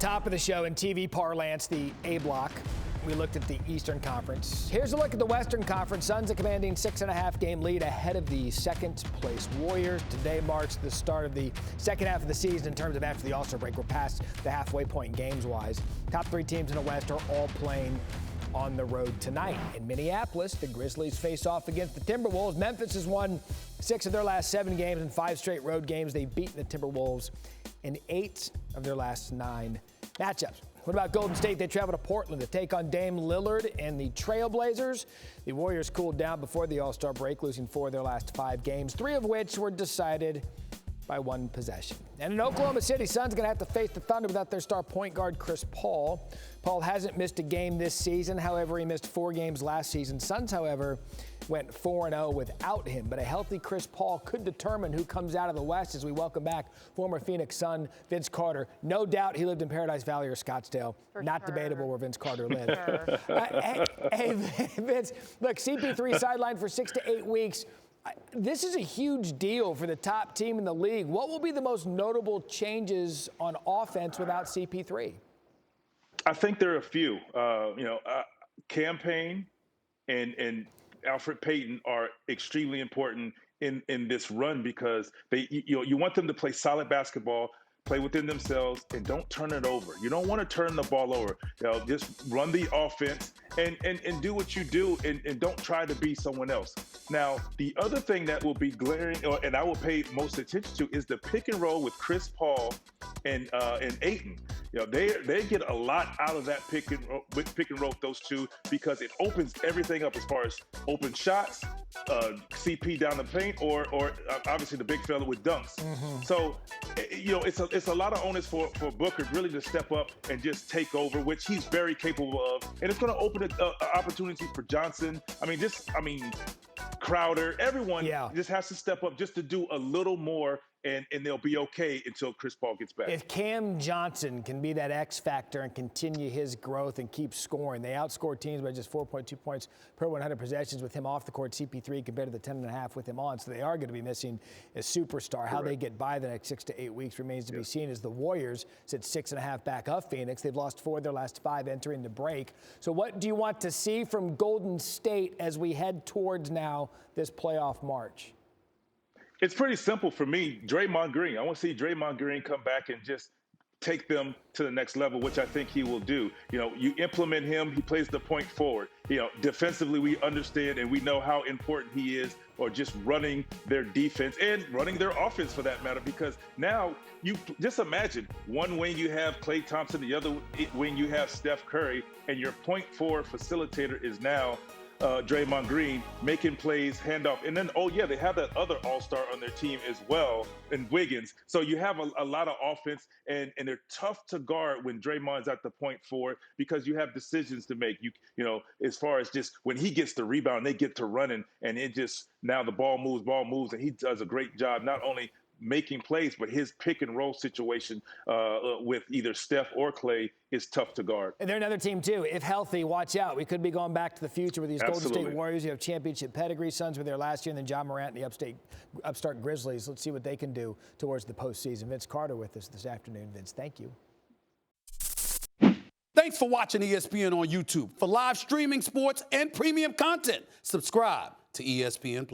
Top of the show in TV parlance, the A block. We looked at the Eastern Conference. Here's a look at the Western Conference. Suns a commanding 6.5 game lead ahead of the second place Warriors. Today marks the start of the second half of the season in terms of after the All-Star break. We're past the halfway point games-wise. Top three teams in the West are all playing on the road tonight. In Minneapolis, the Grizzlies face off against the Timberwolves. Memphis has won 6 of their last 7 games in 5 straight road games. They've beaten the Timberwolves in 8 of their last 9 matchups. What about Golden State? They travel to Portland to take on Dame Lillard and the Trailblazers. The Warriors cooled down before the All-Star break, losing 4 of their last 5 games, 3 of which were decided by 1 possession. And in Oklahoma City, Suns going to have to face the Thunder without their star point guard, Chris Paul. Paul hasn't missed a game this season. However, he missed 4 games last season. Suns, however, went 4-0 without him. But a healthy Chris Paul could determine who comes out of the West as we welcome back former Phoenix Sun Vince Carter. No doubt he lived in Paradise Valley or Scottsdale. Not debatable where Vince Carter lived. Hey, Vince, look, CP3 sidelined for 6 to 8 weeks. This is a huge deal for the top team in the league. What will be the most notable changes on offense without CP3? I think there are a few. Campaign and Alfred Payton are extremely important in this run because you want them to play solid basketball, play within themselves, and don't turn it over. You don't want to turn the ball over. Just run the offense and do what you do and don't try to be someone else. Now, the other thing that will be glaring, and I will pay most attention to, is the pick and roll with Chris Paul and Ayton. They get a lot out of that pick and roll with those two because it opens everything up as far as open shots, CP down the paint, or obviously the big fella with dunks. Mm-hmm. So, it's a lot of onus for Booker really to step up and just take over, which he's very capable of, and it's going to open an opportunity for Johnson. Crowder, everyone just has to step up just to do a little more, and they'll be okay until Chris Paul gets back. If Cam Johnson can be that X factor and continue his growth and keep scoring, they outscore teams by just 4.2 points per 100 possessions with him off the court, CP3, compared to the 10.5 with him on. So they are going to be missing a superstar. How they get by the next 6 to 8 weeks remains to be seen, as the Warriors sit 6.5 back of Phoenix. They've lost 4 of their last 5 entering the break. So what do you want to see from Golden State as we head towards now this playoff march? It's pretty simple for me. Draymond Green. I want to see Draymond Green come back and just take them to the next level, which I think he will do. You implement him, he plays the point forward. Defensively, we understand and we know how important he is, or just running their defense and running their offense for that matter, because now you just imagine one wing you have Klay Thompson, the other wing you have Steph Curry, and your point forward facilitator is now Draymond Green making plays, handoff. And then, they have that other all-star on their team as well, and Wiggins. So you have a lot of offense, and they're tough to guard when Draymond's at the point forward because you have decisions to make. As far as just when he gets the rebound, they get to running, and it just, now the ball moves, and he does a great job not only making plays, but his pick and roll situation with either Steph or Klay is tough to guard. And they're another team too. If healthy, watch out. We could be going back to the future with these Golden State Warriors. You have championship pedigree. Suns were there last year, and then John Morant and the upstart Grizzlies. Let's see what they can do towards the postseason. Vince Carter with us this afternoon. Vince, thank you. Thanks for watching ESPN on YouTube. For live streaming, sports, and premium content, subscribe to ESPN+.